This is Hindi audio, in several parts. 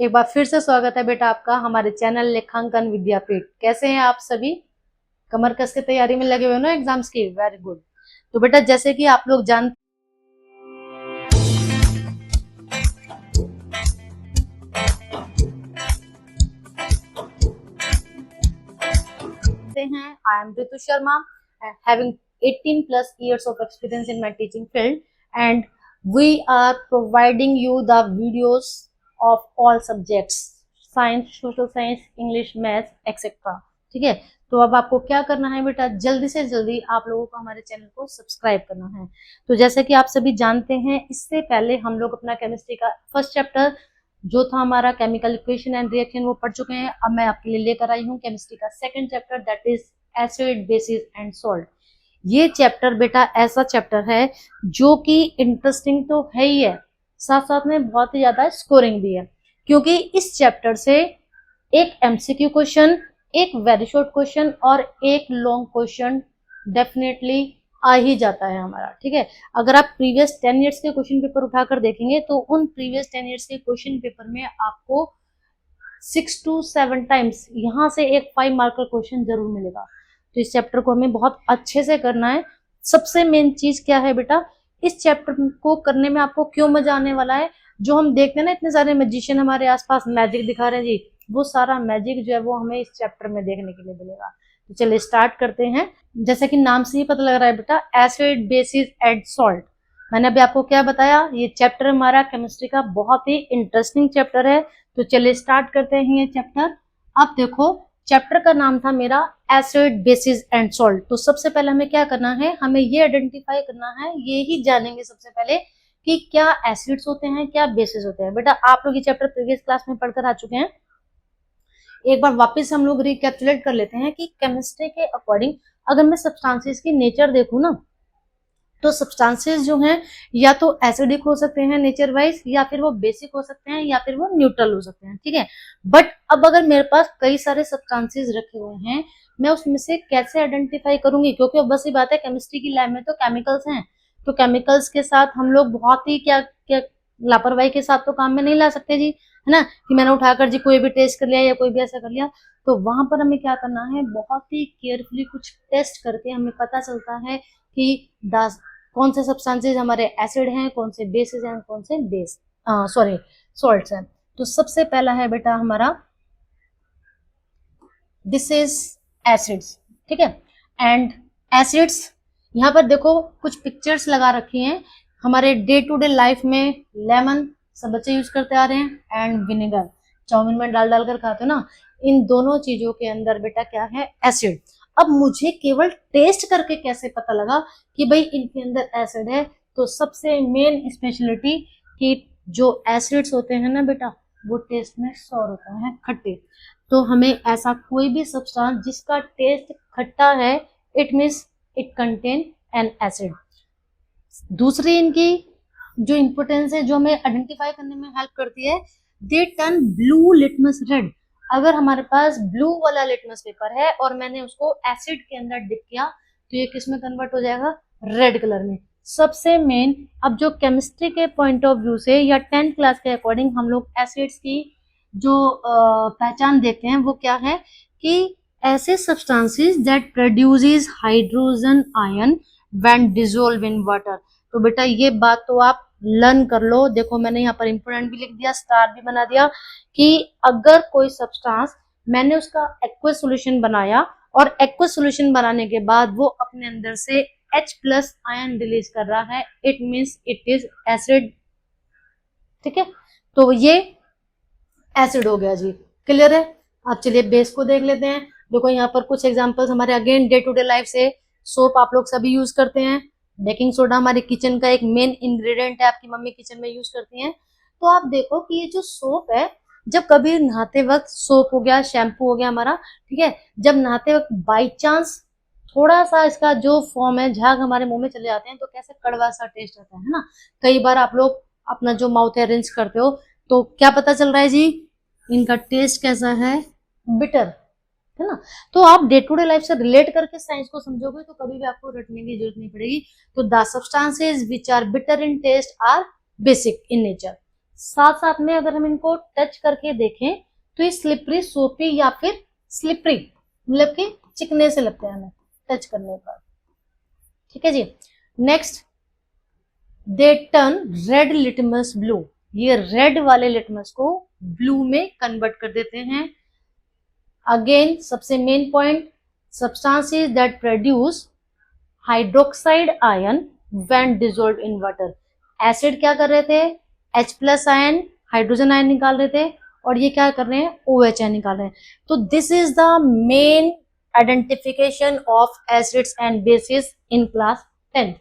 एक बार फिर से स्वागत है बेटा आपका हमारे चैनल लेखांकन विद्यापीठ। कैसे हैं आप सभी? कमर कस के तैयारी में लगे हुए हो ना एग्जाम्स की? Very good. तो बेटा जैसे कि आप लोग जानते हैं, I am Ritu Sharma, having 18 plus years of experience in my teaching field, and we are providing you the videos of all subjects, science, social science, English, math, etc. ठीक है। तो अब आपको क्या करना है बेटा, जल्दी से जल्दी आप लोगों को हमारे चैनल को सब्सक्राइब करना है। तो जैसे कि आप सभी जानते हैं, इससे पहले हम लोग अपना केमिस्ट्री का फर्स्ट चैप्टर जो था हमारा केमिकल इक्वेशन एंड रिएक्शन वो पढ़ चुके हैं। अब मैं आपके लिए लेकर आई हूँ केमिस्ट्री का second chapter, that is acid, basis and salt. ये चैप्टर बेटा ऐसा चैप्टर है जो कि इंटरेस्टिंग तो है ही है, साथ साथ में बहुत ही ज्यादा स्कोरिंग भी है, क्योंकि इस चैप्टर से एक एमसीक्यू क्वेश्चन, एक वेरी शॉर्ट क्वेश्चन और एक लॉन्ग क्वेश्चन डेफिनेटली आ ही जाता है हमारा। ठीक है। अगर आप प्रीवियस 10 ईयर्स के क्वेश्चन पेपर उठाकर देखेंगे तो उन प्रीवियस 10 ईयर्स के क्वेश्चन पेपर में आपको 6 to 7 टाइम्स यहाँ से एक 5 मार्कर क्वेश्चन जरूर मिलेगा। तो इस चैप्टर को हमें बहुत अच्छे से करना है। सबसे मेन चीज क्या है बेटा, इस चैप्टर को करने में आपको क्यों मजा आने वाला है, जो हम देखते हैं ना इतने सारे मैजिशियन हमारे आसपास मैजिक दिखा रहे हैं जी, वो सारा मैजिक जो है वो हमें इस चैप्टर में देखने के लिए मिलेगा। तो चलिए स्टार्ट करते हैं। जैसे कि नाम से ही पता लग रहा है बेटा, एसिड, बेसिस एंड सॉल्ट। मैंने अभी आपको क्या बताया, ये चैप्टर हमारा केमिस्ट्री का बहुत ही इंटरेस्टिंग चैप्टर है। तो चलिए स्टार्ट करते हैं ये चैप्टर। अब देखो, चैप्टर का नाम था मेरा एसिड, बेसिस एंड सॉल्ट। तो सबसे पहले हमें क्या करना है, हमें ये आइडेंटिफाई करना है, ये ही जानेंगे सबसे पहले कि क्या एसिड्स होते हैं, क्या बेसिस होते हैं। बेटा आप लोग ये चैप्टर प्रीवियस क्लास में पढ़कर आ चुके हैं। एक बार वापस हम लोग रिकैप्चुलेट कर लेते हैं कि केमिस्ट्री के अकॉर्डिंग अगर मैं सब्सटेंसेस की नेचर देखूं ना, तो सब्सटेंसेस जो हैं या तो एसिडिक हो सकते हैं नेचर वाइज, या फिर वो बेसिक हो सकते हैं, या फिर वो न्यूट्रल हो सकते हैं। ठीक है। बट अब अगर मेरे पास कई सारे सब्सटेंसेस रखे हुए हैं, मैं उसमें से कैसे आइडेंटिफाई करूंगी, क्योंकि अब बस ही बात है केमिस्ट्री की लैब में तो केमिकल्स हैं, तो केमिकल्स के साथ हम लोग बहुत ही क्या क्या लापरवाही के साथ तो काम में नहीं ला सकते जी, है ना, कि मैंने उठाकर जी कोई भी टेस्ट कर लिया या कोई भी ऐसा कर लिया। तो वहां पर हमें क्या करना है, बहुत ही केयरफुली कुछ टेस्ट करके हमें पता चलता है कि कौन से सब्सटेंसेस हमारे एसिड हैं, कौन से बेसिस हैं, कौन से सॉल्ट्स हैं। तो सबसे पहला है बेटा हमारा, दिस इज एसिड्स। ठीक है। एंड एसिड्स, यहाँ पर देखो कुछ पिक्चर्स लगा रखी हैं। हमारे डे टू डे लाइफ में लेमन सब बच्चे यूज करते आ रहे हैं, एंड विनेगर चाउमीन में डाल डाल कर खाते हो ना, इन दोनों चीजों के अंदर बेटा क्या है, एसिड। अब मुझे केवल टेस्ट करके कैसे पता लगा कि भाई इनके अंदर एसिड है, तो सबसे मेन स्पेशलिटी कि जो एसिड्स होते हैं ना बेटा, वो टेस्ट में सॉर होता है, खट्टे। तो हमें ऐसा कोई भी सब्सटेंस जिसका टेस्ट खट्टा है, it means it contain N acid. दूसरी इनकी जो इंपॉर्टेंस है, जो हमें आइडेंटिफाई करने में हेल्प करती है, they turn blue litmus red. अगर हमारे पास ब्लू वाला लिटमस पेपर है और मैंने उसको एसिड के अंदर डिप किया, तो ये किस में कन्वर्ट हो जाएगा, रेड कलर में। सबसे मेन, अब जो केमिस्ट्री के पॉइंट ऑफ व्यू से या 10th क्लास के अकॉर्डिंग हम लोग एसिड्स की जो पहचान देखते हैं वो क्या है, कि ऐसे substances that produces hydrogen ion when dissolve in water. तो बेटा ये बात तो आप लर्न कर लो। देखो मैंने यहाँ पर इंपोर्टेंट भी लिख दिया, स्टार भी बना दिया, कि अगर कोई सब्सटेंस मैंने उसका एक्वस सॉल्यूशन बनाया और एक्वस सॉल्यूशन बनाने के बाद वो अपने अंदर से H+ आयन रिलीज कर रहा है, it means it is acid. ठीक है। तो ये एसिड हो गया जी, क्लियर है। अब चलिए बेस को देख लेते हैं। देखो यहाँ पर कुछ एग्जांपल्स हमारे again day to day life से। सोप आप लोग सभी यूज करते हैं, बेकिंग सोडा हमारे किचन का एक मेन इंग्रेडिएंट है, आपकी मम्मी किचन में यूज करती हैं। तो आप देखो कि ये जो सोप है, जब कभी नहाते वक्त, सोप हो गया, शैम्पू हो गया हमारा, ठीक है, जब नहाते वक्त बाई चांस थोड़ा सा इसका जो फॉर्म है, झाग हमारे मुंह में चले जाते हैं, तो कैसे कड़वा सा टेस्ट आता है ना। कई बार आप लोग अपना जो माउथ है रिंस करते हो, तो क्या पता चल रहा है जी, इनका टेस्ट कैसा है, बिटर, है ना। तो आप डे टू डे लाइफ से रिलेट करके साइंस को समझोगे तो कभी भी आपको रटने की जरूरत नहीं पड़ेगी। तो the substances which are bitter in taste are basic in nature. साथ साथ में अगर हम इनको टच करके देखें तो ये स्लिपरी, सोपी या फिर स्लिपरी, मतलब कि चिकने से लगते हैं हमें टच करने पर। ठीक है जी। Next, they turn red litmus blue, ये रेड वाले लिटमस को ब्लू में कन्वर्ट कर देते हैं। अगेन सबसे main point, substances that produce hydroxide ion when dissolve in water. Acid क्या कर रहे थे, H plus ion, hydrogen ion निकाल रहे थे, और ये क्या कर रहे हैं, OH आयन निकाल रहे हैं। तो this is the main identification of acids and bases in class 10।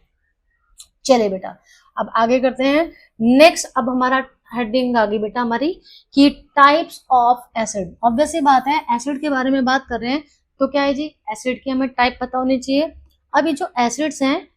चले बेटा अब आगे करते हैं। नेक्स्ट, अब हमारा हेडिंग आ गई बेटा हमारी कि टाइप्स ऑफ एसिड। ऑब्वियस सी बात है, एसिड के बारे में बात कर रहे हैं तो क्या है जी, एसिड की हमें टाइप पता होनी चाहिए। अब ये जो एसिड्स हैं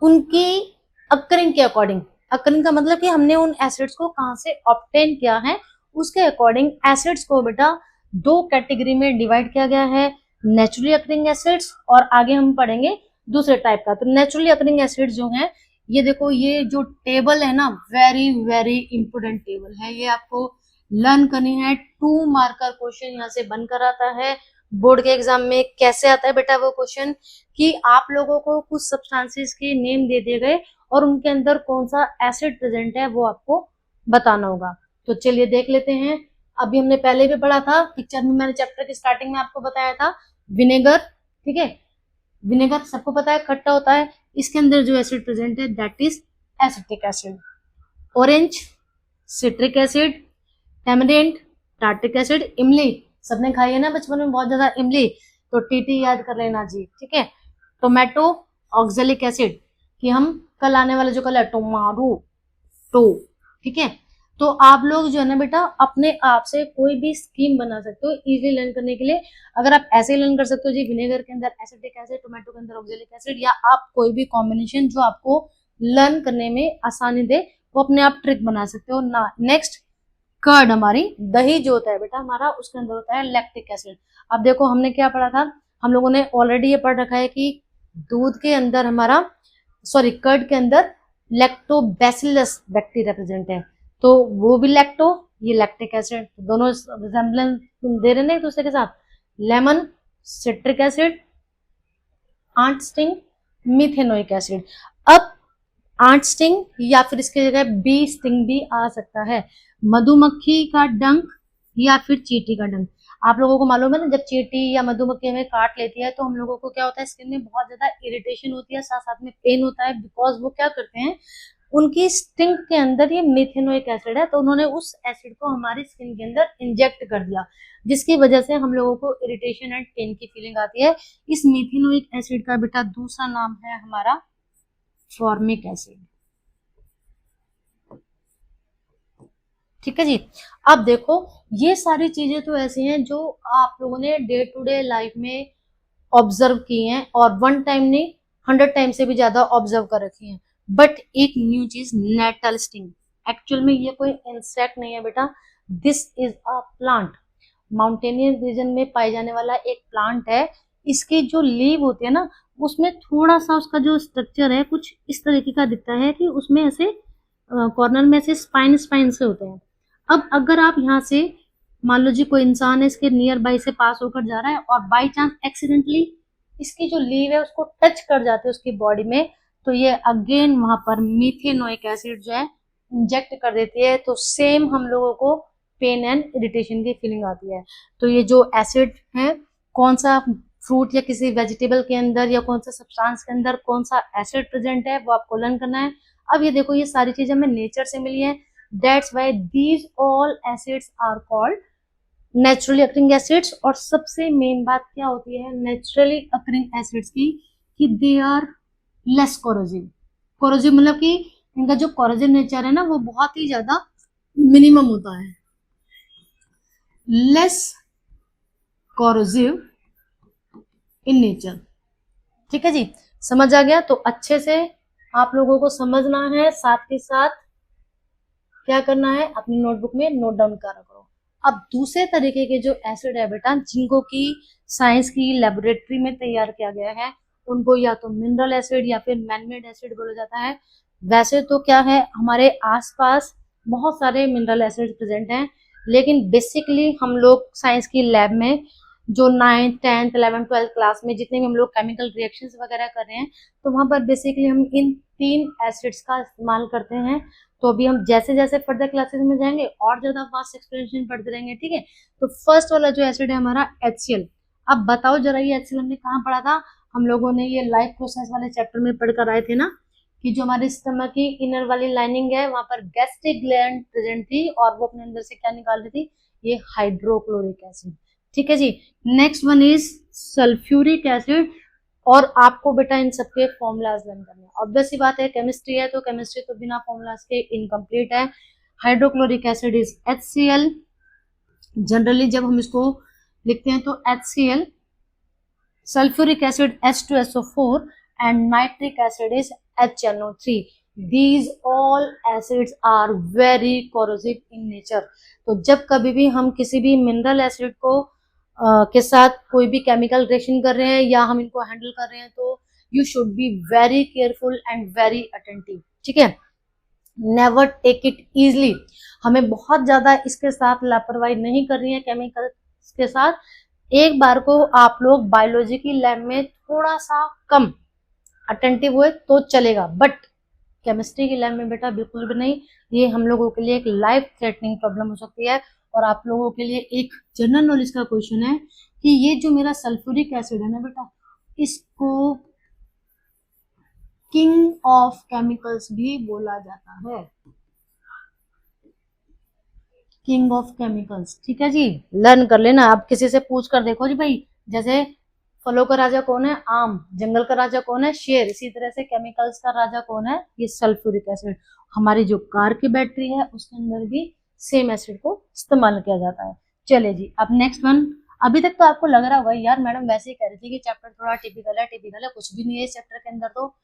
उनकी अकरिंग के अकॉर्डिंग, अकरिंग का मतलब कि हमने उन एसिड्स को कहां से ऑब्टेन किया है, उसके अकॉर्डिंग एसिड्स को बेटा दो कैटेगरी में डिवाइड किया गया है, नेचुरली अकरिंग एसिड्स और आगे हम पढ़ेंगे दूसरे टाइप का। तो नेचुरली अकरिंग एसिड्स जो है, ये देखो ये जो टेबल है ना, वेरी वेरी इंपोर्टेंट टेबल है, ये आपको लर्न करनी है। 2 मार्कर क्वेश्चन यहाँ से बनकर आता है बोर्ड के एग्जाम में। कैसे आता है बेटा वो क्वेश्चन, कि आप लोगों को कुछ सब्सटेंसेस के नेम दे दिए गए और उनके अंदर कौन सा एसिड प्रेजेंट है वो आपको बताना होगा। तो चलिए देख लेते हैं। अभी हमने पहले भी पढ़ा था पिक्चर में, मैंने चैप्टर की स्टार्टिंग में आपको बताया था विनेगर। ठीक है, विनेगर सबको पता है खट्टा होता है, इसके अंदर जो एसिड प्रेजेंट है that is acetic acid. Orange citric acid, tamarind tartaric acid, इमली सबने खाई है ना बचपन में बहुत ज्यादा इमली, तो टीटी याद कर लेना जी। ठीक है, टोमेटो ऑक्जेलिक एसिड, कि हम कल आने वाला जो कल है टोमारो टो। ठीक है, तो आप लोग जो है ना बेटा अपने आप से कोई भी स्कीम बना सकते हो इजीली लर्न करने के लिए। अगर आप ऐसे लर्न कर सकते हो जी, विनेगर के अंदर एसिटिक एसिड, टोमेटो के अंदर ऑक्जेलिक एसिड, या आप कोई भी कॉम्बिनेशन जो आपको लर्न करने में आसानी दे वो अपने आप ट्रिक बना सकते हो ना। नेक्स्ट, कर्ड, हमारी दही जो होता है बेटा हमारा, उसके अंदर होता है लैक्टिक एसिड। अब देखो हमने क्या पढ़ा था, हम लोगों ने ऑलरेडी ये पढ़ रखा है कि दूध के अंदर हमारा, सॉरी कर्ड के अंदर लैक्टोबैसिलस बैक्टीरिया प्रेजेंट है, तो वो भी लैक्टो, ये लैक्टिक एसिड, दोनों रिजेम्बलेंस दे रहे हैं एक दूसरे के साथ। Lemon citric acid, ant sting methanoic acid. अब आंट स्टिंग या फिर इसके जगह बी स्टिंग भी आ सकता है, मधुमक्खी का डंक या फिर चींटी का डंक। आप लोगों को मालूम है ना, जब चींटी या मधुमक्खी हमें काट लेती है तो हम लोगों को क्या होता है, स्किन में बहुत ज्यादा इरिटेशन होती है, साथ साथ में पेन होता है, बिकॉज वो क्या करते हैं, उनकी स्टिंग के अंदर ये मिथेनोइक एसिड है, तो उन्होंने उस एसिड को हमारी स्किन के अंदर इंजेक्ट कर दिया, जिसकी वजह से हम लोगों को इरिटेशन एंड पेन की फीलिंग आती है। इस मिथेनोइक एसिड का बेटा दूसरा नाम है हमारा फॉर्मिक एसिड। ठीक है जी। अब देखो ये सारी चीजें तो ऐसी हैं जो आप लोगों ने डे टू डे लाइफ में ऑब्जर्व की हैं, और 1 टाइम नहीं 100 टाइम से भी ज्यादा ऑब्जर्व कर रखी हैं। बट एक न्यू चीज, नेटल स्टिंग, एक्चुअल में ये कोई इंसेक्ट नहीं है बेटा, this is a plant, mountainous region में पाए जाने वाला एक प्लांट है। इसकी जो लीव होती है ना, उसमें थोड़ा सा उसका जो स्ट्रक्चर है कुछ इस तरीके का दिखता है कि उसमें ऐसे कॉर्नर में ऐसे स्पाइन स्पाइन से होते हैं। अब अगर आप यहाँ से मान लो जी कोई इंसान है इसके नियर बाई से पास होकर जा रहा है और बाई चांस एक्सीडेंटली इसकी जो लीव है उसको टच कर जाते हैं उसकी बॉडी में, तो ये अगेन वहां पर मिथेनोइक एसिड जो है इंजेक्ट कर देती है, तो सेम हम लोगों को पेन एंड इरिटेशन की फीलिंग आती है। तो ये जो एसिड है, कौन सा फ्रूट या किसी वेजिटेबल के अंदर या कौन सा सब्सटेंस के अंदर कौन सा एसिड प्रेजेंट है वो आपको लर्न करना है। अब ये देखो ये सारी चीजें हमें नेचर से मिली है, that's why these all acids are called naturally occurring acids. और सबसे मेन बात क्या होती है नेचुरली अकरिंग एसिड्स की, कि they are less corrosive. Corrosive मतलब कि इनका जो कोरोजिव नेचर है ना वो बहुत ही ज्यादा मिनिमम होता है, लेस कोरोजिव इन नेचर। ठीक है जी, समझ आ गया। तो अच्छे से आप लोगों को समझना है, साथ के साथ क्या करना है, अपनी नोटबुक में नोट डाउन करा करो। अब दूसरे तरीके के जो एसिड है बेटा, जिनको की साइंस की लेबोरेटरी में तैयार किया गया है, उनको या तो मिनरल एसिड या फिर मैनमेड एसिड बोला जाता है। वैसे तो क्या है, हमारे आसपास बहुत सारे मिनरल एसिड्स प्रेजेंट हैं, लेकिन बेसिकली हम लोग साइंस की लैब में जो 9th 10th 11th 12th class में जितने भी हम लोग केमिकल रिएक्शंस वगैरह कर रहे हैं, तो वहां पर बेसिकली हम इन 3 एसिड्स का इस्तेमाल करते हैं। तो अभी हम जैसे जैसे फर्दर क्लासेस में जाएंगे और ज्यादा फास्ट एक्सप्लेनेशन पढ़ते रहेंगे, ठीक है। तो फर्स्ट वाला जो एसिड है हमारा HCl। अब बताओ जरा ये HCl हमने कहाँ पढ़ा था? हम लोगों ने ये लाइफ प्रोसेस वाले चैप्टर में पढ़कर आए थे ना, कि जो हमारे स्टमक की इनर वाली लाइनिंग है वहां पर गैस्ट्रिक ग्लैंड प्रेजेंट थी और वो अपने अंदर से क्या निकाल रही थी? ये हाइड्रोक्लोरिक एसिड। ठीक है जी। Next one is sulphuric acid. और आपको बेटा इन सबके फॉर्मूलाज लर्न करने हैं। ऑब्वियस सी बात है, केमिस्ट्री है तो केमिस्ट्री तो बिना फॉर्मूलाज के इनकम्प्लीट है। Hydrochloric acid is HCl। Generally जब हम इसको लिखते हैं तो HCl, sulphuric acid H2SO4 and nitric acid is HNO3। These all acids are very corrosive in nature। तो जब कभी भी हम किसी भी मिनरल एसिड को के साथ कोई भी केमिकल रिएक्शन कर रहे हैं या हम इनको हैंडल कर रहे हैं, तो you should be very careful and very attentive. ठीक है, नेवर टेक इट इजली। हमें बहुत ज्यादा इसके साथ लापरवाही नहीं करनी है केमिकल के साथ। एक बार को आप लोग बायोलॉजी की लैब में थोड़ा सा कम अटेंटिव हुए तो चलेगा, बट केमिस्ट्री की लैब में बेटा बिल्कुल भी नहीं। ये हम लोगों के लिए एक लाइफ थ्रेटनिंग प्रॉब्लम हो सकती है। और आप लोगों के लिए एक जनरल नॉलेज का क्वेश्चन है कि ये जो मेरा सल्फ्यूरिक एसिड है ना बेटा, इसको किंग ऑफ केमिकल्स भी बोला जाता है। किंग ऑफ केमिकल्स, ठीक है जी, लर्न कर लेना। आप किसी से पूछ कर देखो जी भाई, जैसे फलों का राजा कौन है? आम। जंगल का राजा कौन है? शेर। इसी तरह से केमिकल्स का राजा कौन है? ये सल्फ्यूरिक एसिड। हमारी जो कार की बैटरी है उसके अंदर भी सेम एसिड को इस्तेमाल किया जाता है। चले जी, अब नेक्स्ट वन। अभी तक तो आपको लग रहा होगा यार मैडम वैसे ही कह रही थी कि चैप्टर थोड़ा टिपिकल है, टिपिकल है, कुछ भी नहीं है इस चैप्टर के अंदर। तो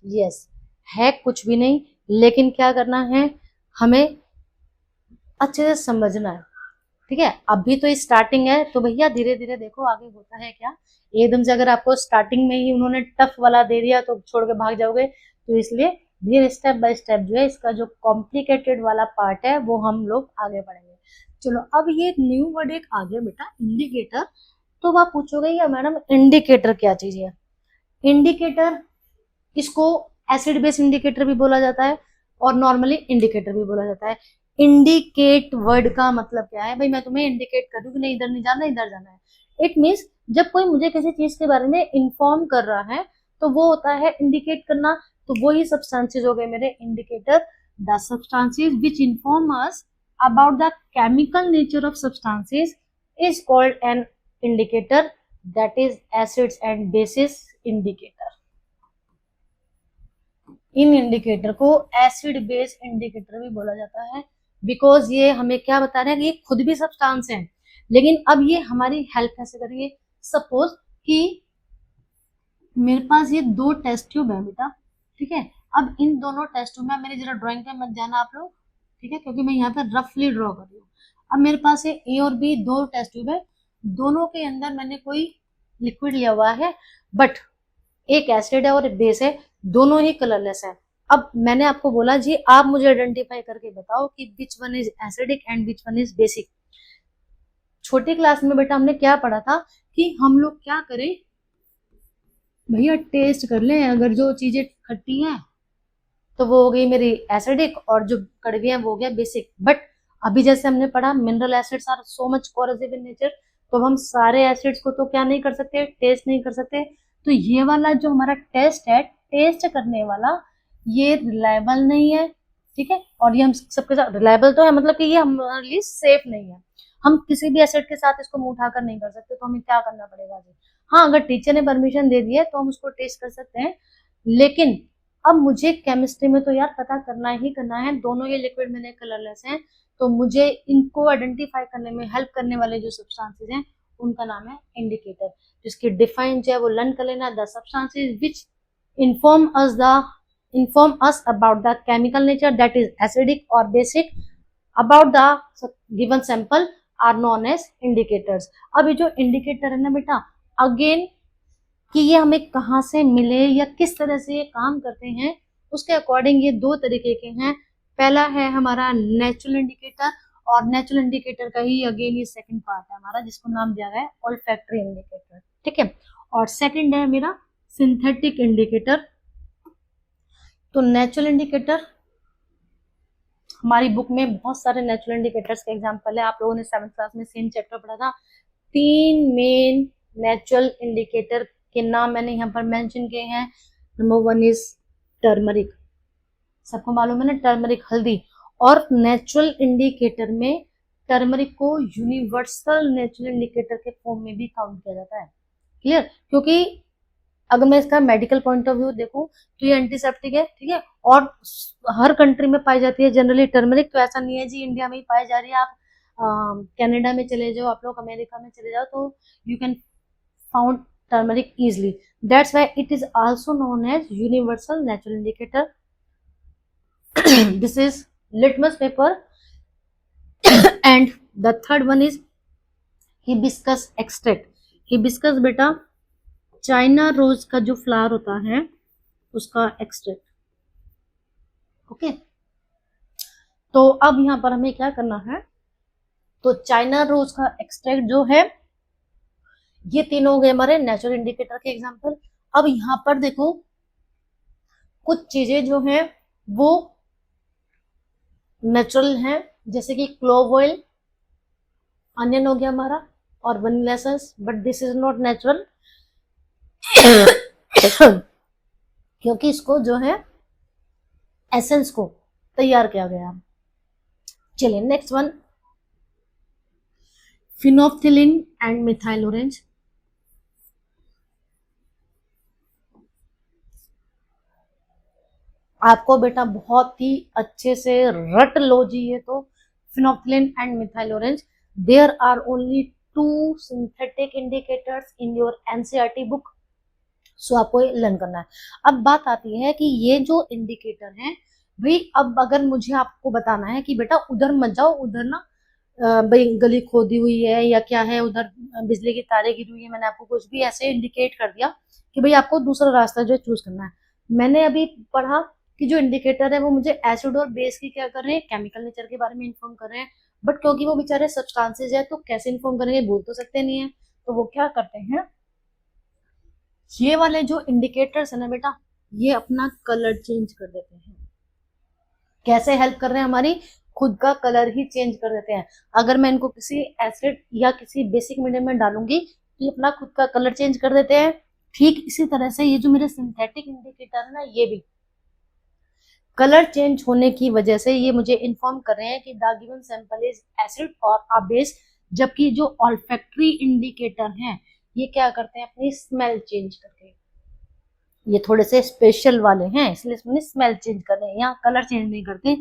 यस है, कुछ भी नहीं, लेकिन क्या करना है, हमें अच्छे से समझना है। ठीक है, अभी तो स्टार्टिंग है, तो भैया धीरे धीरे देखो आगे होता है क्या। एकदम से अगर आपको स्टार्टिंग में ही उन्होंने टफ वाला दे दिया तो छोड़ के भाग जाओगे। तो इसलिए धीरे स्टेप बाय स्टेप जो है इसका जो कॉम्प्लिकेटेड वाला पार्ट है वो हम लोग आगे बढ़ेंगे। चलो, अब ये न्यू वर्ड एक आ गया बेटा, इंडिकेटर। तो आप पूछोगे या मैडम इंडिकेटर क्या चीज है? इंडिकेटर, इसको एसिड बेस इंडिकेटर भी बोला जाता है और नॉर्मली इंडिकेटर भी बोला जाता है। इंडिकेट वर्ड का मतलब क्या है? भाई मैं तुम्हें इंडिकेट कर दूं कि नहीं इधर नहीं जाना, इधर जाना है। इट मीन्स जब कोई मुझे किसी चीज के बारे में इंफॉर्म कर रहा है तो वो होता है इंडिकेट करना। तो वही सब्सटेंसेस हो गए मेरे indicator. The substances which inform us about the chemical nature of substances is called an indicator, that is acids and bases indicator. In indicator को एसिड बेस इंडिकेटर भी बोला जाता है, बिकॉज ये हमें क्या बता रहे हैं कि ये खुद भी सब्सटेंस है, लेकिन अब ये हमारी हेल्प कैसे करेंगे। सपोज कि मेरे पास ये 2 टेस्ट ट्यूब है बेटा, ठीक है। अब इन दोनों टेस्ट ट्यूब में, मेरी जरा ड्राइंग पे मत जाना आप लोग, ठीक है, क्योंकि मैं यहाँ पे रफली ड्रॉ कर रही हूँ। अब मेरे पास ये A और B 2 टेस्ट ट्यूब है, दोनों के अंदर मैंने कोई लिक्विड लिया हुआ है, बट एक एसिड है और एक बेस है, दोनों ही कलरलेस है। अब मैंने आपको बोला जी आप मुझे आइडेंटिफाई करके बताओ कि which one is acidic and which one is basic. छोटी क्लास में बेटा हमने क्या पढ़ा था कि हम लोग क्या करें भैया, टेस्ट कर लें, अगर जो चीजें खट्टी हैं तो वो हो गई मेरी एसिडिक और जो कड़वी है वो हो गया बेसिक। बट अभी जैसे हमने पढ़ा mineral acids are so much corrosive in nature, तो हम सारे एसिड्स को तो क्या नहीं कर सकते, टेस्ट नहीं कर सकते। तो ये वाला जो हमारा टेस्ट है, टेस्ट करने वाला, ये रिलायबल नहीं है, ठीक है। और ये हम सबके साथ रिलायबल तो है, मतलब कि ये हमारे लिए सेफ नहीं है। हम किसी भी एसिड के साथ इसको मुंह उठाकर नहीं कर सकते, तो हमें क्या करना पड़ेगा जी। हाँ, अगर टीचर ने परमिशन दे दी है तो हम उसको टेस्ट कर सकते हैं, लेकिन अब मुझे केमिस्ट्री में तो यार पता करना ही करना है। दोनों ये लिक्विड मेरे कलरलेस हैं, तो मुझे इनको आइडेंटिफाई करने में हेल्प करने वाले जो सब्सटेंसेस हैं उनका नाम है इंडिकेटर। जिसकी डिफाइन जो है वो लर्न कर लेना, the substances which inform us about the chemical nature, that is acidic or basic, about the given sample are known as indicators। अब ये जो इंडिकेटर है ना बेटा, अगेन कि ये हमें कहाँ से मिले या किस तरह से ये काम करते हैं, उसके अकॉर्डिंग ये 2 तरीके के हैं। पहला है हमारा नेचुरल इंडिकेटर, और नेचुरल इंडिकेटर का ही अगेन ये सेकंड पार्ट है हमारा, जिसको नाम दिया गया है ऑल्फैक्टरी इंडिकेटर, ठीक है। और सेकंड है मेरा सिंथेटिक इंडिकेटर। तो नेचुरल इंडिकेटर, हमारी बुक में बहुत सारे नेचुरल इंडिकेटर्स के एग्जांपल है, आप लोगों ने 7th क्लास में सेम चैप्टर पढ़ा था। 3 मेन नेचुरल इंडिकेटर के नाम मैंने यहाँ पर मेंशन किए हैं। नंबर 1 इज टर्मरिक, सबको मालूम है ना, टर्मरिक हल्दी। और नेचुरल इंडिकेटर में टर्मरिक को यूनिवर्सल नेचुरल इंडिकेटर के फॉर्म में भी काउंट किया जाता है, क्लियर। क्योंकि अगर मैं इसका मेडिकल पॉइंट ऑफ व्यू देखूं तो ये एंटीसेप्टिक है, ठीक है, और हर कंट्री में पाई जाती है जनरली टर्मरिक। तो ऐसा नहीं है जी इंडिया में ही पाई जा रही है, आप कनाडा में चले जाओ, आप लोग अमेरिका में चले जाओ, तो you can found turmeric easily. That's why it is also known as universal natural indicator. This is litmus paper. And the third one is hibiscus extract. Hibiscus बेटा चाइना रोज का जो फ्लावर होता है उसका एक्सट्रैक्ट, ओके। तो अब यहाँ पर हमें क्या करना है, तो चाइना रोज का एक्सट्रैक्ट जो है, ये तीनों हो गए हमारे नेचुरल इंडिकेटर के एग्जांपल। अब यहाँ पर देखो कुछ चीजें जो हैं वो नेचुरल हैं, जैसे कि क्लोव ऑयल, अनियन हो गया हमारा, और vanilla essence, but this is not natural क्योंकि इसको जो है एसेंस को तैयार किया गया। चलिए next one, phenolphthalein and methyl orange. आपको बेटा बहुत ही अच्छे से रट लो जी ये तो, phenolphthalein and methyl orange, there are only 2 synthetic indicators in your NCERT book. So आपको लर्न करना है। अब बात आती है कि ये जो इंडिकेटर है भाई, अब अगर मुझे आपको बताना है कि बेटा उधर मत जाओ, उधर ना भाई गली खोदी हुई है या क्या है, उधर बिजली की तारें गिरी हुई है, मैंने आपको कुछ भी ऐसे इंडिकेट कर दिया कि भाई आपको दूसरा रास्ता जो है चूज करना है। मैंने अभी पढ़ा कि जो इंडिकेटर है वो मुझे एसिड और बेस की क्या कर रहे हैं, केमिकल नेचर के बारे में इन्फॉर्म कर रहे हैं, बट क्योंकि वो बेचारे सब्सटेंसेज है तो कैसे इन्फॉर्म करेंगे, बोल तो सकते नहीं है, तो वो क्या करते हैं, ये वाले जो इंडिकेटर्स है ना बेटा, ये अपना कलर चेंज कर देते हैं। कैसे हेल्प कर रहे हैं, हमारी खुद का कलर ही चेंज कर देते हैं। अगर मैं इनको किसी एसिड या किसी बेसिक मीडियम में डालूंगी तो ये अपना खुद का कलर चेंज कर देते हैं। ठीक इसी तरह से ये जो मेरे सिंथेटिक इंडिकेटर है ना, ये भी कलर चेंज होने की वजह से ये मुझे इन्फॉर्म कर रहे हैं कि the given sample is acid और अ बेस। जबकि जो ऑल्फैक्टरी इंडिकेटर हैं ये क्या करते हैं, अपनी स्मेल चेंज करके, ये थोड़े से स्पेशल वाले हैं इसलिए इसमें स्मेल चेंज कर रहे हैं, यहाँ कलर चेंज नहीं करते।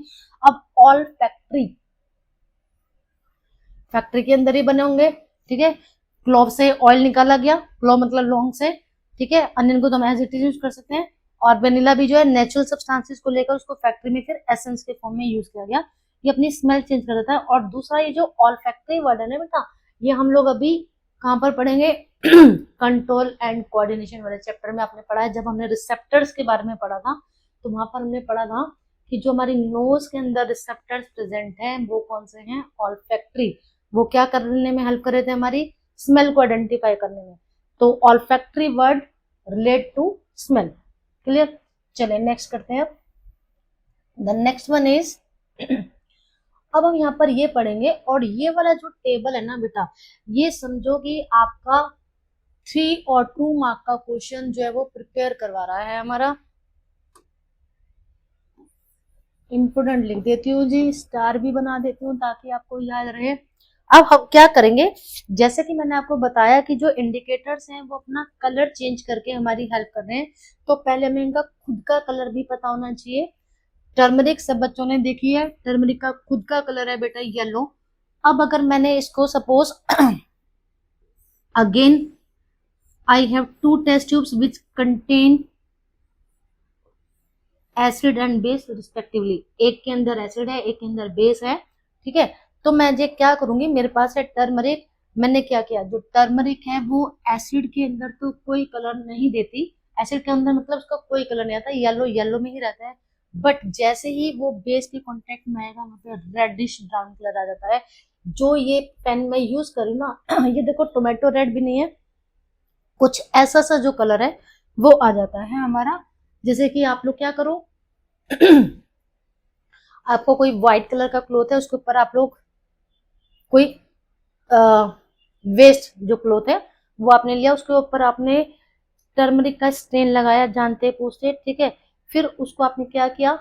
अब ऑल्फैक्टरी, फैक्ट्री के अंदर ही बने होंगे, ठीक है। क्लोव से ऑयल निकाला गया, क्लोव मतलब लौंग से, ठीक है। अनियन को तो हम एज इट इज यूज कर सकते हैं, और वेनिला भी जो है नेचुरल सब्सटेंसेस को लेकर उसको फैक्ट्री में फिर एसेंस के फॉर्म में यूज किया गया, ये अपनी स्मेल चेंज कर देता है। और दूसरा ये जो ऑल्फैक्टरी वर्ड है ना बेटा, ये हम लोग अभी कहाँ पर पढ़ेंगे, कंट्रोल एंड कोऑर्डिनेशन वाले चैप्टर में आपने पढ़ा है। जब हमने रिसेप्टर्स के बारे में पढ़ा था तो वहां पर हमने पढ़ा था कि जो हमारी नोज के अंदर रिसेप्टर्स प्रेजेंट हैं वो कौन से हैं, ऑल्फैक्टरी। वो क्या करने में हेल्प कर रहे थे, हमारी स्मेल को आइडेंटिफाई करने में। तो olfactory word relate to smell, clear. चलिए नेक्स्ट करते हैं। द नेक्स्ट वन इज अब हम यहाँ पर ये पढ़ेंगे, और ये वाला जो टेबल है ना बेटा, ये समझो कि आपका 3 और 2 मार्क का क्वेश्चन जो है वो प्रिपेयर करवा रहा है हमारा। इम्पोर्टेंट लिख देती हूँ जी, स्टार भी बना देती हूँ ताकि आपको याद रहे। अब हम क्या करेंगे, जैसे कि मैंने आपको बताया कि जो इंडिकेटर्स हैं वो अपना कलर चेंज करके हमारी हेल्प कर रहे हैं, तो पहले हमें इनका खुद का कलर भी पता होना चाहिए। टर्मरिक सब बच्चों ने देखी है, टर्मरिक का खुद का कलर है बेटा येलो। अब अगर मैंने इसको suppose again I have 2 test tubes which contain acid and base respectively, एक के अंदर एसिड है एक के अंदर बेस है, ठीक है। तो मैं ये क्या करूंगी, मेरे पास है टर्मरिक, मैंने क्या किया, जो टर्मरिक है वो एसिड के अंदर तो कोई कलर नहीं देती, एसिड के अंदर मतलब उसका कोई कलर नहीं आता, येलो येलो में ही रहता है, बट जैसे ही वो बेस के कांटेक्ट में आएगा वहां पे रेडिश ब्राउन कलर आ जाता है। जो ये पेन मैं यूज करी ना ये देखो टोमेटो रेड भी नहीं है, कुछ ऐसा सा जो कलर है वो आ जाता है हमारा। जैसे कि आप लोग क्या करो आपको कोई व्हाइट कलर का क्लोथ है, उसके ऊपर आप लोग कोई वेस्ट जो क्लोथ है वो आपने लिया, उसके ऊपर आपने टर्मरिक का स्टेन लगाया जानते पूछते, ठीक है। फिर उसको आपने क्या किया,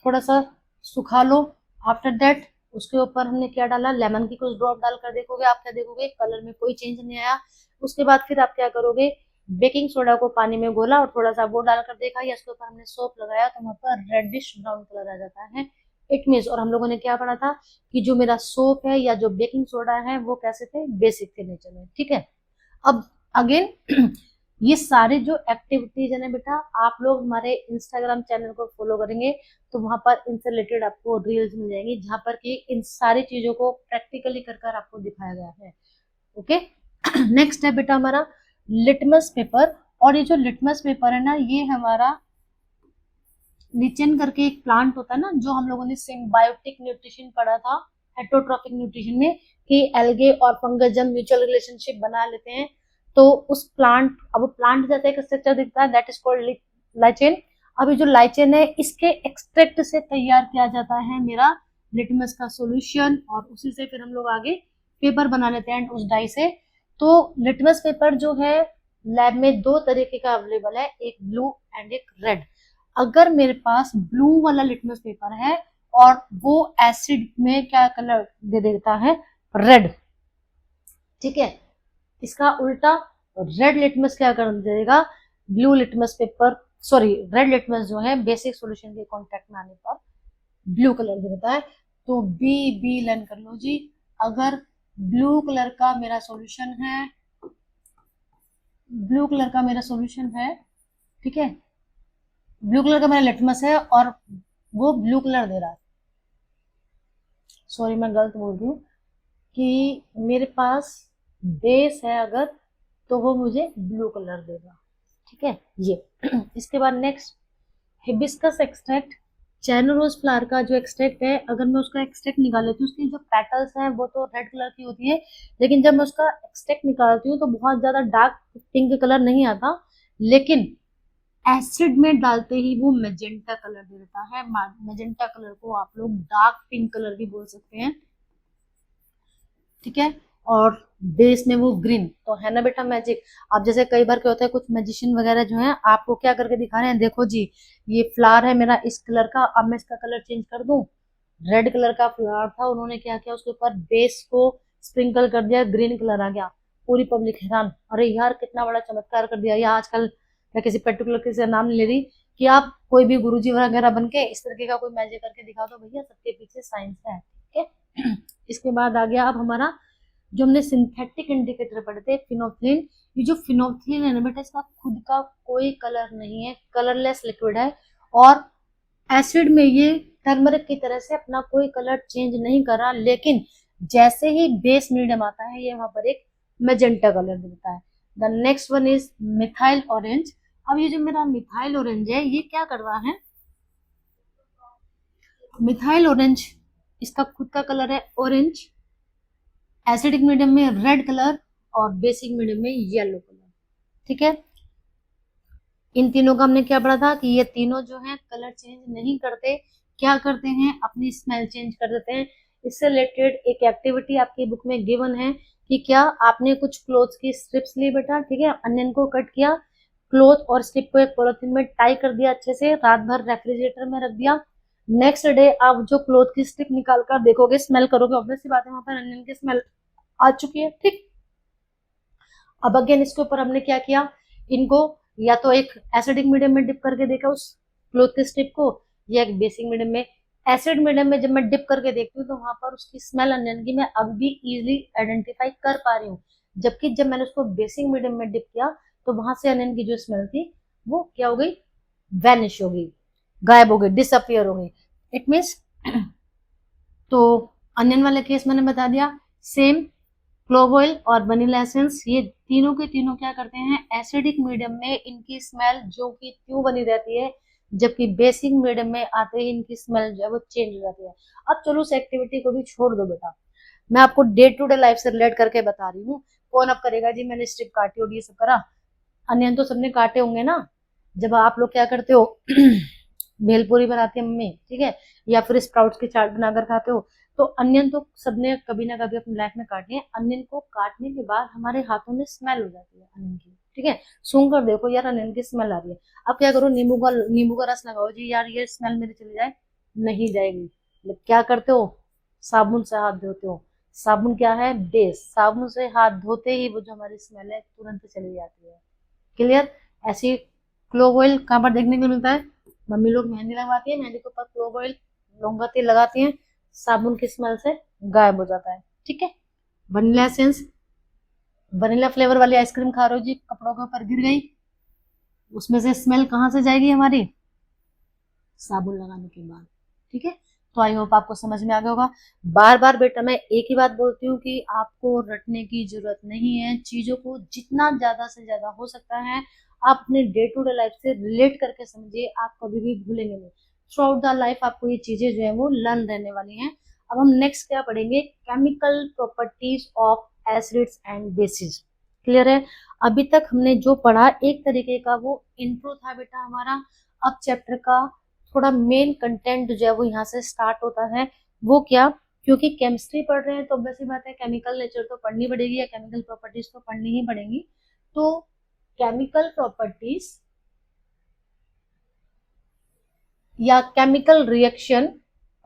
थोड़ा सा सुखा लो। आफ्टर दैट उसके ऊपर हमने क्या डाला, लेमन की कुछ ड्रॉप डालकर देखोगे, आप क्या देखोगे कलर में कोई चेंज नहीं आया। उसके बाद फिर आप क्या करोगे, बेकिंग सोडा को पानी में घोला और थोड़ा सा वो डालकर देखा, या उसके ऊपर हमने सोप लगाया तो वहां पर रेडिश ब्राउन कलर आ जाता है। इट मीन्स, और हम लोगों ने क्या पढ़ा था कि जो मेरा सोप है या जो बेकिंग सोडा है वो कैसे थे, बेसिक थे नेचर में, ठीक है। अब अगेन ये सारे जो एक्टिविटीज है ना बेटा, आप लोग हमारे इंस्टाग्राम चैनल को फॉलो करेंगे तो वहां पर इनसे रिलेटेड आपको रील्स मिल जाएंगी जहां पर कि इन सारी चीजों को प्रैक्टिकली कर कर आपको दिखाया गया है। ओके नेक्स्ट है बेटा हमारा लिटमस पेपर। और ये जो लिटमस पेपर है ना, ये हमारा लिचेन करके एक प्लांट होता है ना, जो हम लोगों ने सिम्बायोटिक न्यूट्रिशन पढ़ा था हेटरोट्रॉफिक न्यूट्रिशन में, कि एल्गे और फंगस जब म्यूचुअल रिलेशनशिप बना लेते हैं तो उस प्लांट, अब प्लांट जैसा एक स्ट्रक्चर दिखता है, दैट इज कॉल्ड लाइचेन। अब ये जो लाइचेन है इसके एक्सट्रैक्ट से तैयार किया जाता है मेरा लिटमस का सॉल्यूशन, और उसी से फिर हम लोग आगे पेपर बना लेते हैं उस डाई से। तो लिटमस पेपर जो है लैब में दो तरीके का अवेलेबल है, एक ब्लू एंड एक रेड। अगर मेरे पास ब्लू वाला लिटमस पेपर है और वो एसिड में क्या कलर दे देता है, रेड, ठीक है। इसका उल्टा रेड लिटमस क्या कर देगा, blue litmus paper, sorry red litmus जो है बेसिक सॉल्यूशन के कांटेक्ट में आने पर ब्लू कलर दे देता है। तो बी बी लर्न कर लो जी। अगर ब्लू कलर का मेरा सॉल्यूशन है, ब्लू कलर का मेरा सॉल्यूशन है, ठीक है, ब्लू कलर का मेरा लिटमस है और वो ब्लू कलर दे रहा है, सॉरी मैं गलत बोल रही हूँ, कि मेरे पास बेस है अगर तो वो मुझे ब्लू कलर देगा, ठीक है ये इसके बाद नेक्स्ट हिबिस्कस एक्सट्रैक्ट। चैनोरोज फ्लावर का जो एक्सट्रैक्ट है, अगर मैं उसका एक्सट्रैक्ट निकाल लेती हूँ, उसकी जो पेटल्स हैं वो तो रेड कलर की होती है, लेकिन जब मैं उसका एक्सट्रैक्ट निकालती हूँ तो बहुत ज्यादा डार्क पिंक कलर नहीं आता, लेकिन एसिड में डालते ही वो मेजेंटा कलर दे देता है। मेजेंटा कलर को आप लोग डार्क पिंक कलर भी बोल सकते हैं, ठीक है। और बेस में वो ग्रीन, तो है ना बेटा मैजिक। अब जैसे कई बार क्या होता है, कुछ मैजिशियन वगैरह जो है आपको क्या करके दिखा रहे हैं, देखो जी ये फ्लावर है मेरा इस कलर का, अब मैं इसका कलर चेंज कर दूं, रेड कलर का फ्लावर था, उन्होंने क्या किया उसके ऊपर बेस को स्प्रिंकल कर दिया, ग्रीन कलर आ गया, पूरी पब्लिक हैरान, अरे यार कितना बड़ा चमत्कार कर दिया। या आजकल मैं किसी पर्टिकुलर किसी का नाम नहीं ले रही, कि आप कोई भी गुरुजी वगैरह बन के इस तरीके का कोई मैजिक करके दिखा दो, भैया सबके पीछे साइंस है, ठीक है। इसके बाद आ गया अब हमारा जो हमने सिंथेटिक इंडिकेटर पढ़े थे, फिनोफ्थिलीन। ये जो फिनोफ्थिलीन है ना बेटा, इसका खुद का कोई कलर नहीं है, कलरलेस लिक्विड है, और एसिड में ये टर्मरिक की तरह से अपना कोई कलर चेंज नहीं कर रहा, लेकिन जैसे ही बेस मीडियम आता है ये वहां पर एक मैजेंटा कलर देता है। The next one is methyl orange. अब ये जो मेरा मिथाइल ऑरेंज है ये क्या कर रहा है, मिथाइल ऑरेंज इसका खुद का कलर है ऑरेंज, एसिडिक मीडियम में रेड कलर और बेसिक मीडियम में येलो कलर, ठीक है। इन तीनों का हमने क्या पढ़ा था कि ये तीनों जो है कलर चेंज नहीं करते, क्या करते हैं अपनी स्मेल चेंज कर देते हैं। इससे रिलेटेड एक एक्टिविटी आपकी बुक में गिवन है कि क्या आपने कुछ क्लोथ्स की स्ट्रिप्स ली बेटा, ठीक है, अनियन को कट किया, क्लोथ और स्ट्रिप को एक पॉलिथीन में टाई कर दिया अच्छे से, रात भर रेफ्रिजरेटर में रख दिया, नेक्स्ट डे आप जो क्लोथ की स्ट्रिप निकाल कर देखोगे, स्मेल करोगे, ऑब्वियसली बात है वहां पर अनियन की स्मेल आ चुकी है, ठीक। अब अगेन इसके ऊपर हमने क्या किया, इनको या तो एक एसिडिक मीडियम में डिप करके देखा उस क्लोथ के स्ट्रिप को, या एक बेसिक मीडियम में। एसिड मीडियम में जब मैं डिप करके देखती हूँ तो वहां पर उसकी स्मेल अनियन की मैं अब भी इजिली आइडेंटिफाई कर पा रही हूँ, जबकि जब मैंने उसको बेसिक मीडियम में डिप किया तो वहां से अनियन की जो स्मेल थी वो क्या हो गई, वैनिश हो गई, गायब हो गई, डिसअपियर हो गई। इट मीन्स तो अनियन वाले केस मैंने बता दिया। सेम क्लोव ऑयल और वनीला एसेंस, ये तीनों के तीनों क्या करते हैं, एसिडिक मीडियम में इनकी स्मेल जो कि त्यों बनी रहती है जबकि बेसिक मीडियम में आते ही इनकी स्मेल जो है वो चेंज हो जाती है। अब चलो उस एक्टिविटी को भी छोड़ दो बेटा, मैं आपको डे टू डे लाइफ से रिलेट करके बता रही हूँ। कौन अब करेगा जी, मैंने स्ट्रिप काटी और ये सब करा, अनियन तो सबने काटे होंगे ना। जब आप लोग क्या करते हो भेलपूरी बनाती है मम्मी, ठीक है, या फिर स्प्राउट्स की चाट बनाकर खाते हो, तो अनियन तो सबने कभी ना कभी अपनी लाइफ में काटे हैं। अनियन को काटने के बाद हमारे हाथों में स्मेल हो जाती है अनियन की, ठीक है, सूंघ कर देखो यार अनियन की स्मेल आ रही है। अब क्या करो, नींबू का रस लगाओ जी, यार ये स्मेल मेरी चली जाए, नहीं जाएगी। क्या करते हो, साबुन से हाथ धोते हो। साबुन क्या है, बेस, साबुन से हाथ धोते ही वो जो हमारी स्मेल है तुरंत चली जाती है। क्लियर। ऐसी क्लोव ऑयल कहाँ पर देखने को मिलता है, मम्मी लोग मेहंदी लगवाती है, मेहंदी के ऊपर क्लोव ऑयल लौंगा तेल लगाती हैं, साबुन की स्मेल से गायब हो जाता है, ठीक है। वनीला एसेंस, वनीला फ्लेवर वाली आइसक्रीम खा रहे हो जी, कपड़ों के ऊपर गिर गई, उसमें से स्मेल कहाँ से जाएगी हमारी, साबुन लगाने के बाद, ठीक है। तो आई होप आपको समझ में आ गया होगा। बार बार बेटा मैं एक ही बात बोलती हूँ कि आपको रटने की जरूरत नहीं है, चीजों को जितना ज्यादा से ज्यादा हो सकता है आप अपने डे टू डे लाइफ से रिलेट करके समझिए, आप कभी भी भूलेंगे नहीं। थ्रू आउट द लाइफ आपको ये चीजें जो है वो लर्न रहने वाली हैं। अब हम नेक्स्ट क्या पढ़ेंगे, chemical properties of acids and bases. Clear है। अभी तक हमने जो पढ़ा एक तरीके का वो इंट्रो था बेटा हमारा। अब चैप्टर का थोड़ा मेन कंटेंट जो है वो यहाँ से स्टार्ट होता है। वो क्या, क्योंकि केमिस्ट्री पढ़ रहे हैं तो वैसी बात है केमिकल नेचर तो पढ़नी पड़ेगी या केमिकल प्रॉपर्टीज तो पढ़नी ही पड़ेंगी। तो केमिकल प्रॉपर्टीज या chemical reaction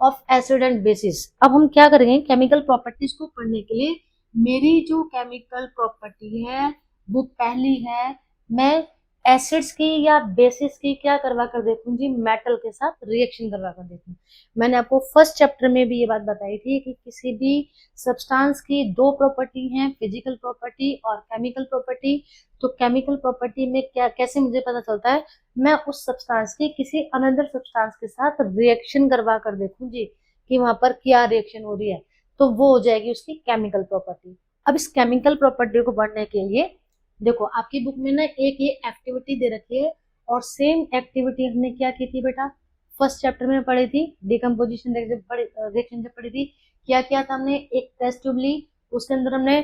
of acid and bases. अब हम क्या करेंगे, केमिकल प्रॉपर्टीज को पढ़ने के लिए मेरी जो केमिकल प्रॉपर्टी है वो पहली है, मैं एसिड्स की या बेसिस की क्या करवा कर देखूं जी, मेटल के साथ रिएक्शन करवा कर देखूं। मैंने आपको फर्स्ट चैप्टर में भी ये बात बताई थी कि किसी भी सब्सटेंस की दो प्रॉपर्टी हैं, फिजिकल प्रॉपर्टी और केमिकल प्रॉपर्टी। तो केमिकल प्रॉपर्टी में क्या, कैसे मुझे पता चलता है, मैं उस सब्सटेंस की किसी अनदर सब्सटेंस के साथ रिएक्शन करवा कर देखूं जी कि वहां पर क्या रिएक्शन हो रही है, तो वो हो जाएगी उसकी केमिकल प्रॉपर्टी। अब इस केमिकल प्रॉपर्टी को पढ़ने के लिए देखो आपकी बुक में ना एक ये एक्टिविटी दे रखी है, और सेम एक्टिविटी हमने क्या की थी बेटा, फर्स्ट चैप्टर में पढ़ी थी, डिकम्पोजिशन रिएक्शन जब पढ़ी थी। क्या किया था हमने, एक टेस्ट ट्यूब ली, उसके अंदर हमने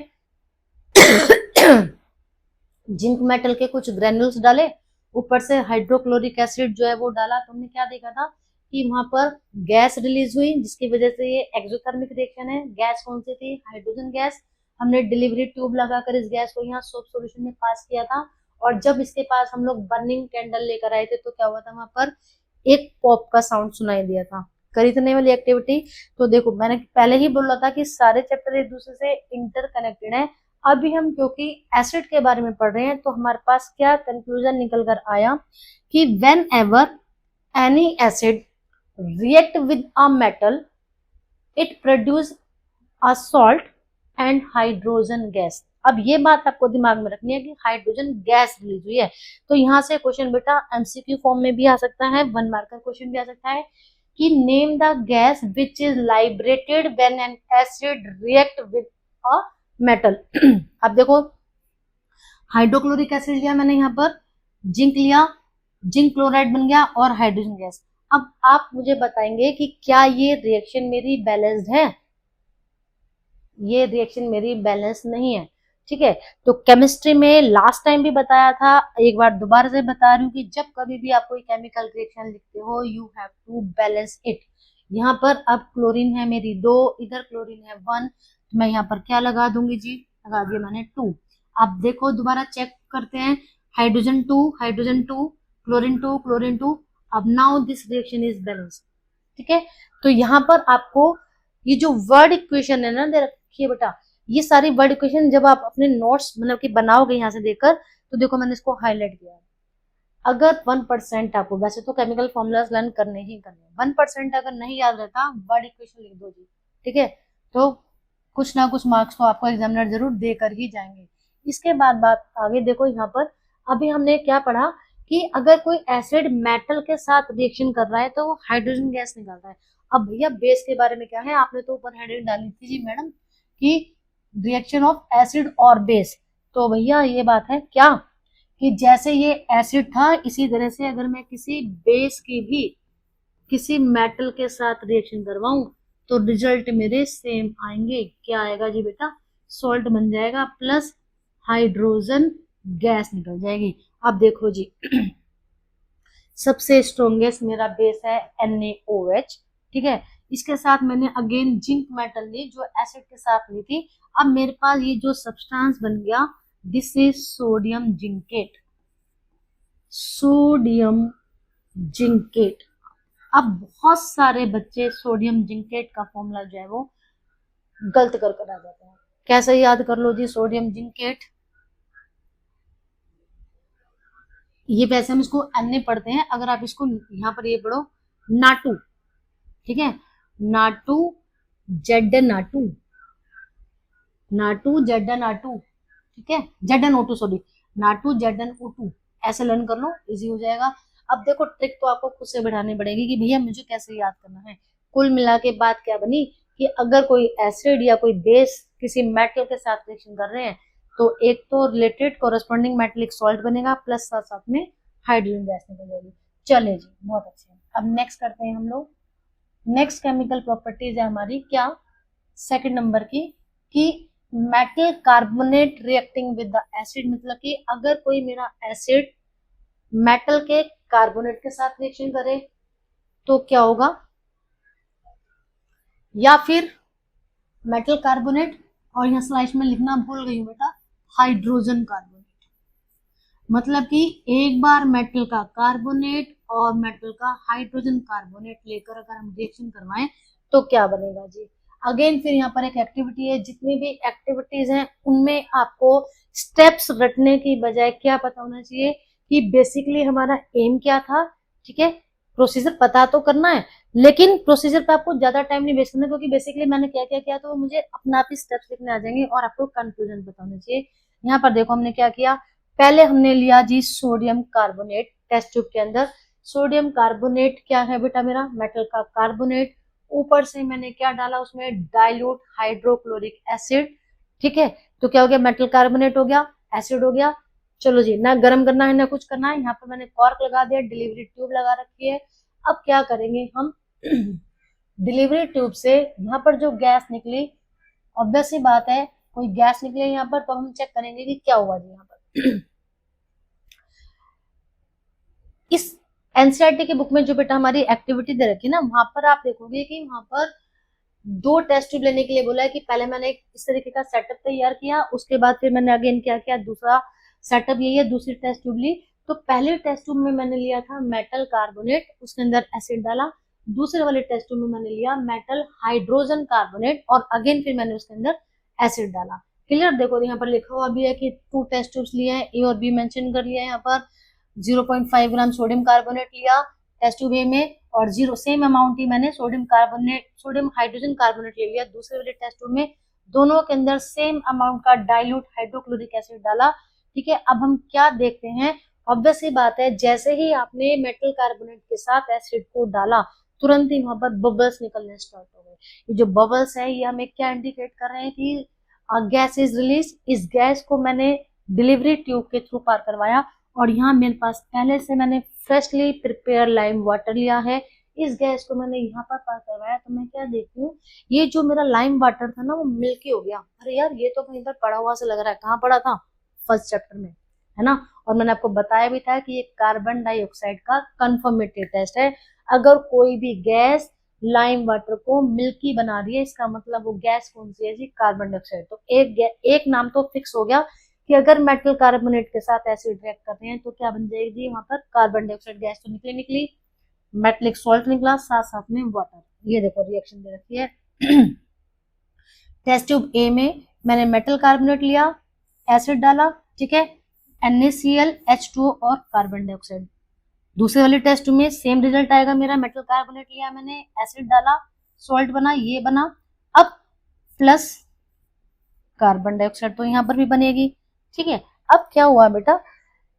जिंक मेटल के कुछ ग्रेन्यूल्स डाले, ऊपर से हाइड्रोक्लोरिक एसिड जो है वो डाला, तो हमने क्या देखा था कि वहां पर गैस रिलीज हुई जिसकी वजह से ये एक्सोथर्मिक रिएक्शन है। गैस कौन सी थी, हाइड्रोजन गैस। हमने डिलीवरी ट्यूब लगाकर इस गैस को यहाँ सोप सॉल्यूशन में पास किया था, और जब इसके पास हम लोग बर्निंग कैंडल लेकर आए थे तो क्या हुआ था, वहां पर एक पॉप का साउंड सुनाई दिया था। करी तो नहीं वाली एक्टिविटी। तो देखो मैंने पहले ही बोला था कि सारे चैप्टर एक दूसरे से इंटरकनेक्टेड है। अभी हम क्योंकि एसिड के बारे में पढ़ रहे हैं तो हमारे पास क्या कंक्लूजन निकल कर आया कि when ever any acid react with a metal it produce a salt and hydrogen gas. अब ये बात आपको दिमाग में रखनी है कि हाइड्रोजन गैस रिलीज हुई है। तो यहाँ से क्वेश्चन बेटा एमसीक्यू फॉर्म में भी आ सकता है, 1 मार्कर क्वेश्चन भी आ सकता है कि name the gas which is liberated when an acid react with a metal. अब देखो हाइड्रोक्लोरिक एसिड लिया मैंने, यहाँ पर जिंक लिया, जिंक क्लोराइड बन गया और हाइड्रोजन गैस। अब आप मुझे बताएंगे कि क्या ये रिएक्शन मेरी बैलेंस्ड है, ये रिएक्शन मेरी बैलेंस नहीं है, ठीक है। तो केमिस्ट्री में लास्ट टाइम भी बताया था, एक बार दोबारा से बता रही हूँ कि जब कभी भी आप कोई केमिकल रिएक्शन लिखते हो you have to balance it. यहाँ पर अब क्लोरीन है मेरी 2, इधर क्लोरीन है 1, तो मैं यहाँ पर क्या लगा दूंगी जी, लगा दिया मैंने 2। अब देखो दोबारा चेक करते हैं, हाइड्रोजन 2, हाइड्रोजन 2, क्लोरीन 2, क्लोरीन 2। अब now this reaction is balance, ठीक है। तो यहाँ पर आपको ये जो वर्ड इक्वेशन है ना दे रखिए बेटा, ये सारी वर्ड इक्वेशन जब आप अपने नोट्स मतलब कि बनाओगे यहाँ से देखकर, तो देखो मैंने इसको हाईलाइट किया है। अगर 1% आपको, वैसे तो केमिकल फॉर्मूलाज लर्न करने ही करने, 1% अगर नहीं याद रहता वर्ड इक्वेशन लिख दो जी, ठीक है। तो कुछ ना कुछ मार्क्स तो आपको एग्जामिनर जरूर देकर ही जाएंगे। इसके बाद बात आगे देखो, यहाँ पर अभी हमने क्या पढ़ा कि अगर कोई एसिड मेटल के साथ रिएक्शन कर रहा है तो वो हाइड्रोजन गैस निकालता है। अब भैया बेस के बारे में क्या है, आपने तो ऊपर हेडिंग डाली थी जी मैडम कि रिएक्शन ऑफ एसिड और बेस। तो भैया ये बात है क्या कि जैसे ये एसिड था इसी तरह से अगर मैं किसी बेस की भी किसी मेटल के साथ रिएक्शन करवाऊं तो रिजल्ट मेरे सेम आएंगे। क्या आएगा जी बेटा, सॉल्ट बन जाएगा प्लस हाइड्रोजन गैस निकल जाएगी। अब देखो जी सबसे स्ट्रॉन्गेस्ट मेरा बेस है NaOH, ठीक है। इसके साथ मैंने अगेन जिंक मेटल ली जो एसिड के साथ ली थी। अब मेरे पास ये जो सब्सटेंस बन गया this is sodium zincate, sodium zincate. अब बहुत सारे बच्चे सोडियम जिंकेट का फॉर्मूला जो है वो गलत कर आ जाते हैं। कैसे याद कर लो जी सोडियम जिंकेट, ये वैसे हम इसको Na पढ़ते हैं, अगर आप इसको यहाँ पर ये पढ़ो नाटू, ठीक है, नाटू जेड नाटू, नाटू जेड नाटू, ठीक है, ZnO2 सॉरी, नाटू ZnO2 ऐसे लर्न कर लो, इजी हो जाएगा। अब देखो ट्रिक तो आपको खुद से बैठानी पड़ेगी कि भैया मुझे कैसे याद करना है। कुल मिला के बात क्या बनी कि अगर कोई एसिड या कोई बेस किसी मेटल के साथ रिएक्शन कर रहे हैं तो एक तो रिलेटेड कोरस्पॉन्डिंग मेटेलिक सॉल्ट बनेगा प्लस साथ साथ में हाइड्रोजन गैस निकल जाएगी। चले जी बहुत अच्छे। अब नेक्स्ट करते हैं हम लोग, नेक्स्ट केमिकल प्रॉपर्टीज है हमारी क्या, सेकंड नंबर की, कि metal carbonate reacting with the acid, मतलब कि अगर कोई मेरा एसिड मेटल के कार्बोनेट के साथ रिएक्शन करे तो क्या होगा, या फिर मेटल कार्बोनेट और यहाँ स्लाइड में लिखना भूल गई हूँ बेटा हाइड्रोजन कार्बोनेट, मतलब कि एक बार मेटल का कार्बोनेट और मेटल का हाइड्रोजन कार्बोनेट लेकर अगर हम रिएक्शन करवाएं तो क्या बनेगा जी। अगेन फिर यहाँ पर एक एक्टिविटी है, जितनी भी एक्टिविटीज हैं उनमें आपको स्टेप्स रटने की बजाय क्या पता होना चाहिए कि बेसिकली हमारा एम क्या था, ठीक है। प्रोसीजर पता तो करना है लेकिन प्रोसीजर पे आपको ज्यादा टाइम नहीं वेस्ट करना, क्योंकि बेसिकली मैंने क्या क्या किया तो मुझे अपना आप ही स्टेप्स लिखने आ जाएंगे और आपको कंक्लूजन पता होना चाहिए। यहाँ पर देखो हमने क्या किया, पहले हमने लिया जी सोडियम कार्बोनेट टेस्ट ट्यूब के अंदर। सोडियम कार्बोनेट क्या है बेटा, मेरा मेटल का कार्बोनेट। ऊपर से मैंने क्या डाला उसमें, डाइल्यूट हाइड्रोक्लोरिक एसिड, ठीक है। तो क्या हो गया, मेटल कार्बोनेट हो गया, एसिड हो गया। चलो जी, ना गर्म करना है ना कुछ करना है, यहाँ पर मैंने कॉर्क लगा दिया, डिलीवरी ट्यूब लगा रखी है। अब क्या करेंगे हम डिलीवरी ट्यूब से यहाँ पर जो गैस निकली, ऑब्वियस सी बात है कोई गैस निकली यहाँ पर, तो हम चेक करेंगे कि क्या हुआ जी यहाँ पर। इस एनसीईआरटी की बुक में जो बेटा हमारी एक्टिविटी दे रखी है ना, वहां पर आप देखोगे कि वहां पर 2 टेस्ट ट्यूब लेने के लिए बोला है कि पहले मैंने इस तरीके का सेटअप तैयार किया, उसके बाद फिर मैंने अगेन क्या किया, दूसरा सेटअप यही है, दूसरी टेस्ट ट्यूब ली। तो पहले टेस्ट ट्यूब में मैंने लिया था मेटल कार्बोनेट, उसके अंदर एसिड डाला। दूसरे वाले टेस्ट ट्यूब में मैंने लिया मेटल हाइड्रोजन कार्बोनेट और अगेन फिर मैंने उसके अंदर एसिड डाला। क्लियर, देखो यहाँ पर लिखा हुआ भी है कि 2 टेस्ट ट्यूब्स लिए हैं, ए और बी मेंशन कर लिया है यहाँ पर। 0.5 ग्राम सोडियम कार्बोनेट लिया टेस्ट ट्यूब ए में और 0 सेम अमाउंट ही मैंने sodium carbonate sodium hydrogen carbonate ले लिया दूसरे वाले टेस्ट ट्यूब में। दोनों के अंदर सेम अमाउंट का डाइल्यूट हाइड्रोक्लोरिक एसिड डाला, ठीक है। अब हम क्या देखते हैं, ऑब्वियस सी बात है जैसे ही आपने मेटल कार्बोनेट के साथ एसिड को डाला तुरंत ही वहां पर बबल्स निकलने स्टार्ट हो गए। ये जो बबल्स है ये हमें क्या इंडिकेट कर रहे हैं कि गैस इज रिलीज। इस गैस को मैंने डिलीवरी ट्यूब के थ्रू पार करवाया और यहाँ मेरे पास पहले से मैंने फ्रेशली प्रिपेयर लाइम वाटर लिया है, इस गैस को मैंने यहाँ पर पार करवाया। तो मैं क्या देखती हूँ, ये जो मेरा लाइम वाटर था ना वो मिल्की हो गया। अरे यार ये तो कहीं पर पड़ा हुआ से लग रहा है, कहाँ पड़ा था, फर्स्ट चैप्टर में, है ना। और मैंने आपको बताया भी था कि ये कार्बन डाइऑक्साइड का कंफर्मेटरी टेस्ट है। अगर कोई भी गैस लाइम वाटर को मिल्की बना रही है इसका मतलब वो गैस कौन सी है जी, कार्बन डाइऑक्साइड। तो एक नाम तो फिक्स हो गया कि अगर मेटल कार्बोनेट के साथ एसिड रिएक्ट कर रहे हैं तो क्या बन जाएगी वहां पर कार्बन डाइऑक्साइड गैस। तो निकली मेटलिक सॉल्ट निकला, साथ साथ में वाटर। ये देखो रिएक्शन दे रखी है। टेस्ट ट्यूब ए में मैंने मेटल कार्बोनेट लिया, एसिड डाला, ठीक है, NaCl H2O और कार्बन डाइऑक्साइड। दूसरे वाले टेस्ट में सेम रिजल्ट आएगा मेरा, मेटल कार्बोनेट लिया मैंने, एसिड डाला, सॉल्ट बना, ये बना। अब प्लस कार्बन डाइऑक्साइड तो यहाँ पर भी बनेगी, ठीक है। अब क्या हुआ बेटा,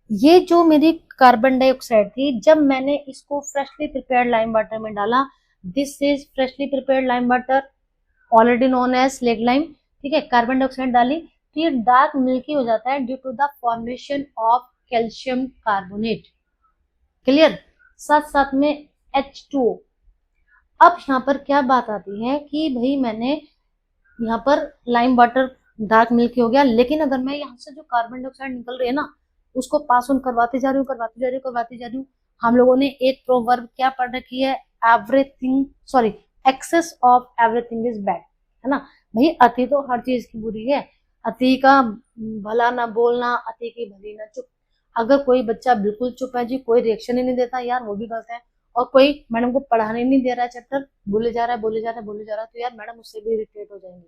ये जो मेरी कार्बन डाइऑक्साइड थी जब मैंने इसको फ्रेशली प्रिपेयर्ड लाइम वाटर में डाला, this is freshly prepared lime water already known as slaked lime, ठीक है। कार्बन डाइऑक्साइड डाली तो ये डार्क मिल्की हो जाता है due to the formation of calcium carbonate. Clear. साथ साथ में H2O। अब यहाँ पर क्या बात आती है कि भाई मैंने यहाँ पर लाइम वाटर डार्क मिल्क हो गया, लेकिन अगर मैं यहाँ से जो कार्बन डाइऑक्साइड निकल रही है ना उसको पास ऑन करवाते जा रही हूँ, करवाती जा रही हूँ, करवाती जा रही हूँ। हम लोगों ने एक प्रोवर्ब क्या पढ़ रखी है, everything sorry excess of everything is bad, है ना। भाई अति तो हर चीज की बुरी है, अति का भला ना बोलना, अति की भली ना चुप। अगर कोई बच्चा बिल्कुल चुप है जी, कोई रिएक्शन ही नहीं देता यार, वो भी गलत है। और कोई मैडम को पढ़ाने नहीं दे रहा है चैप्टर, बोले जा रहा है बोले जा रहा है बोले जा रहा है, तो यार मैडम उससे भी इरिटेट हो जाएंगे।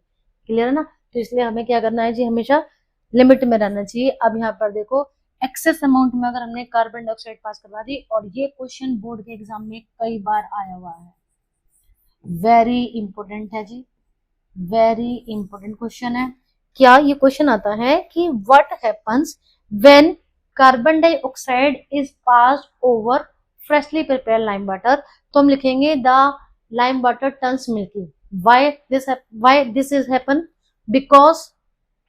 क्लियर है ना। तो इसलिए हमें क्या करना है जी, हमेशा लिमिट में रहना चाहिए। अब यहाँ पर देखो, एक्सेस अमाउंट में अगर हमने कार्बन डाइऑक्साइड पास करवा दी, और ये क्वेश्चन बोर्ड के एग्जाम में कई बार आया हुआ है, वेरी इंपॉर्टेंट है जी, वेरी इंपॉर्टेंट क्वेश्चन है। क्या ये क्वेश्चन आता है कि what happens when carbon dioxide is passed over freshly prepared lime water. तो हम लिखेंगे the lime water turns milky. Why this is happen, because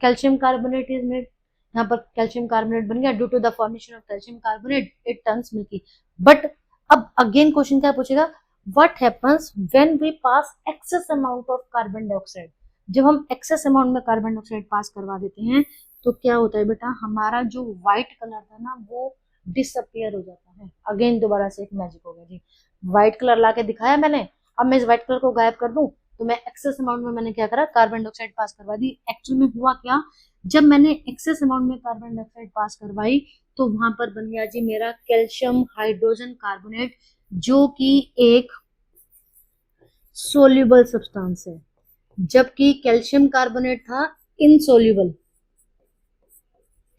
calcium carbonate is made. यहाँ पर कैल्शियम कार्बोनेट बन गया, due to the formation of calcium carbonate it turns milky. But अब अगेन क्वेश्चन क्या पूछेगा, what happens when we pass excess amount of carbon dioxide. जब हम एक्सेस अमाउंट में कार्बन डाइऑक्साइड पास करवा देते हैं तो क्या होता है बेटा, हमारा जो व्हाइट कलर था ना वो डिसअपियर हो जाता है। अगेन दोबारा से एक मैजिक हो गया जी, व्हाइट कलर ला के दिखाया मैंने, अब मैं इस व्हाइट कलर को गायब कर दूं तो मैं एक्सेस अमाउंट में मैंने क्या करा, कार्बन डाइऑक्साइड पास करवा दी। एक्चुअल में हुआ क्या, जब मैंने एक्सेस अमाउंट में कार्बन डाइऑक्साइड पास करवाई तो वहां पर बन गया जी मेरा कैल्शियम हाइड्रोजन कार्बोनेट, जो कि एक सोल्यूबल सब्सटेंस है, जबकि कैल्शियम कार्बोनेट था इनसोल्यूबल।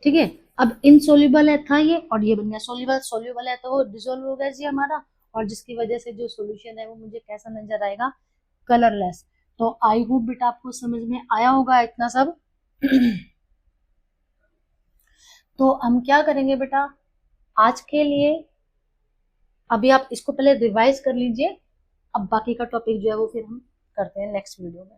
ठीक है, अब इनसोल्यूबल है था ये, और ये बन गया सोल्यूबल। सोल्यूबल है तो वो डिसोल्व हो गया जी हमारा, और जिसकी वजह से जो सॉल्यूशन है वो मुझे कैसा नजर आएगा, कलरलेस। तो आई होप बेटा आपको समझ में आया होगा इतना सब। तो हम क्या करेंगे बेटा आज के लिए, अभी आप इसको पहले रिवाइज कर लीजिए, अब बाकी का टॉपिक जो है वो फिर हम करते हैं नेक्स्ट वीडियो में।